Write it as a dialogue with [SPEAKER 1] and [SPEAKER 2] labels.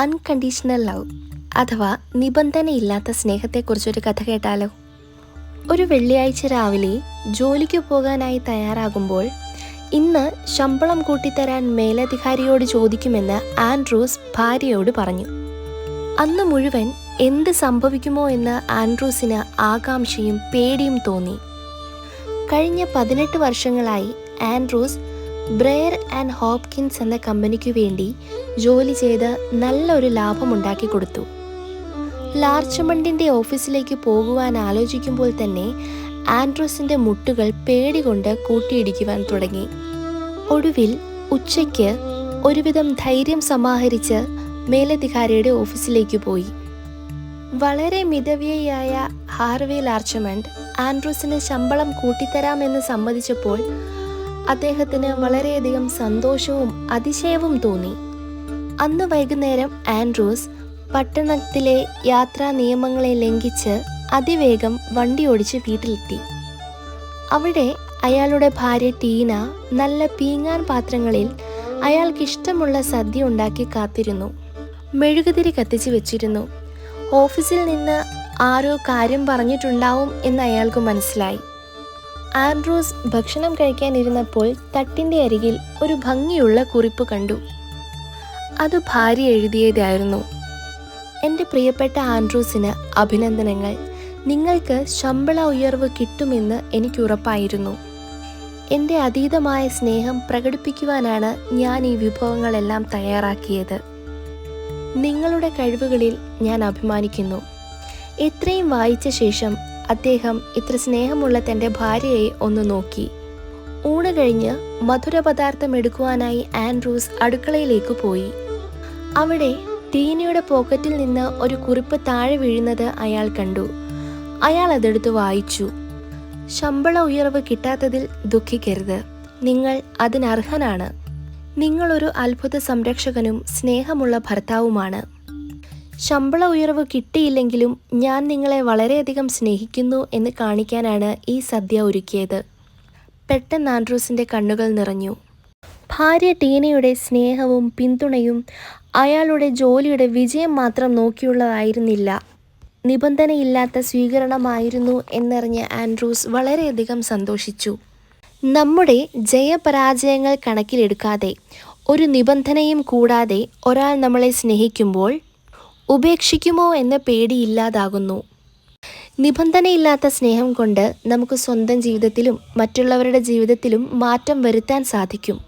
[SPEAKER 1] Unconditional love അഥവാ നിബന്ധനയില്ലാത്ത സ്നേഹത്തെക്കുറിച്ചൊരു കഥ കേട്ടാലോ? ഒരു വെള്ളിയാഴ്ച രാവിലെ ജോലിക്ക് പോകാനായി തയ്യാറാകുമ്പോൾ ഇന്ന് ശമ്പളം കൂട്ടിത്തരാൻ മേലധികാരിയോട് ചോദിക്കുമെന്ന് ആൻഡ്രൂസ് ഭാര്യയോട് പറഞ്ഞു. അന്ന് മുഴുവൻ എന്ത് സംഭവിക്കുമോ എന്ന് ആൻഡ്രൂസിന് ആകാംക്ഷയും പേടിയും തോന്നി. കഴിഞ്ഞ 18 വർഷങ്ങളായി ആൻഡ്രൂസ് ബ്രെയർ ആൻഡ് ഹോപ്കിൻസ് എന്ന കമ്പനിക്കു വേണ്ടി ജോലി ചെയ്ത് നല്ലൊരു ലാഭമുണ്ടാക്കി കൊടുത്തു. ലാർച്ചമണ്ടിൻ്റെ ഓഫീസിലേക്ക് പോകുവാൻ ആലോചിക്കുമ്പോൾ തന്നെ ആൻഡ്രൂസിൻ്റെ മുട്ടുകൾ പേടി കൊണ്ട് കൂട്ടിയിടിക്കുവാൻ തുടങ്ങി. ഒടുവിൽ ഉച്ചയ്ക്ക് ഒരുവിധം ധൈര്യം സമാഹരിച്ച് മേലധികാരിയുടെ ഓഫീസിലേക്ക് പോയി. വളരെ മിതവ്യയിയായ ഹാർവേ ലാർച്ചമണ്ട് ആൻഡ്രൂസിന് ശമ്പളം കൂട്ടിത്തരാമെന്ന് സമ്മതിച്ചപ്പോൾ അദ്ദേഹത്തിന് വളരെയധികം സന്തോഷവും അതിശയവും തോന്നി. അന്ന് വൈകുന്നേരം ആൻഡ്രൂസ് പട്ടണത്തിലെ യാത്രാ നിയമങ്ങളെ ലംഘിച്ച് അതിവേഗം വണ്ടി ഓടിച്ച് വീട്ടിലെത്തി. അവിടെ അയാളുടെ ഭാര്യ ടീന നല്ല പീങ്ങാൻ പാത്രങ്ങളിൽ അയാൾക്കിഷ്ടമുള്ള സദ്യ ഉണ്ടാക്കി കാത്തിരുന്നു. മെഴുകുതിരി കത്തിച്ച് വെച്ചിരുന്നു. ഓഫീസിൽ നിന്ന് ആരോ കാര്യം പറഞ്ഞിട്ടുണ്ടാവും എന്ന് അയാൾക്ക് മനസ്സിലായി. ആൻഡ്രൂസ് ഭക്ഷണം കഴിക്കാനിരുന്നപ്പോൾ തട്ടിൻ്റെ അരികിൽ ഒരു ഭംഗിയുള്ള കുറിപ്പ് കണ്ടു. അത് ഭാര്യ എഴുതിയതായിരുന്നു. എൻ്റെ പ്രിയപ്പെട്ട ആൻഡ്രൂസിന് അഭിനന്ദനങ്ങൾ. നിങ്ങൾക്ക് ശമ്പള ഉയർവ് കിട്ടുമെന്ന് എനിക്ക് ഉറപ്പായിരുന്നു. എൻ്റെ അതീതമായ സ്നേഹം പ്രകടിപ്പിക്കുവാനാണ് ഞാൻ ഈ വിഭവങ്ങളെല്ലാം തയ്യാറാക്കിയത്. നിങ്ങളുടെ കഴിവുകളിൽ ഞാൻ അഭിമാനിക്കുന്നു. ഇത്രയും വായിച്ച ശേഷം അദ്ദേഹം ഇത്ര സ്നേഹമുള്ള തൻ്റെ ഭാര്യയെ ഒന്ന് നോക്കി. ഊണ് കഴിഞ്ഞ് മധുരപദാർത്ഥം എടുക്കുവാനായി ആൻഡ്രൂസ് അടുക്കളയിലേക്ക് പോയി. അവിടെ ടീനയുടെ പോക്കറ്റിൽ നിന്ന് ഒരു കുറിപ്പ് താഴെ വീഴുന്നത് അയാൾ കണ്ടു. അയാൾ അതെടുത്ത് വായിച്ചു. ശമ്പള ഉയർവ് കിട്ടാത്തതിൽ ദുഃഖിക്കരുത്. നിങ്ങൾ അതിനർഹനാണ്. നിങ്ങളൊരു അത്ഭുത സംരക്ഷകനും സ്നേഹമുള്ള ഭർത്താവുമാണ്. ശമ്പള ഉയർവ് കിട്ടിയില്ലെങ്കിലും ഞാൻ നിങ്ങളെ വളരെയധികം സ്നേഹിക്കുന്നു എന്ന് കാണിക്കാനാണ് ഈ സദ്യ ഒരുക്കിയത്. പെട്ടെന്ന് ആൻഡ്രൂസിൻ്റെ കണ്ണുകൾ നിറഞ്ഞു. ഭാര്യ ടീനയുടെ സ്നേഹവും പിന്തുണയും അയാളുടെ ജോലിയുടെ വിജയം മാത്രം നോക്കിയുള്ളതായിരുന്നില്ല, നിബന്ധനയില്ലാത്ത സ്വീകരണമായിരുന്നു എന്നറിഞ്ഞ് ആൻഡ്രൂസ് വളരെയധികം സന്തോഷിച്ചു. നമ്മുടെ ജയപരാജയങ്ങൾ കണക്കിലെടുക്കാതെ ഒരു നിബന്ധനയും കൂടാതെ ഒരാൾ നമ്മളെ സ്നേഹിക്കുമ്പോൾ ഉപേക്ഷിക്കുമോ എന്ന പേടിയില്ലാതാകുന്നു. നിബന്ധനയില്ലാത്ത സ്നേഹം കൊണ്ട് നമുക്ക് സ്വന്തം ജീവിതത്തിലും മറ്റുള്ളവരുടെ ജീവിതത്തിലും മാറ്റം വരുത്താൻ സാധിക്കും.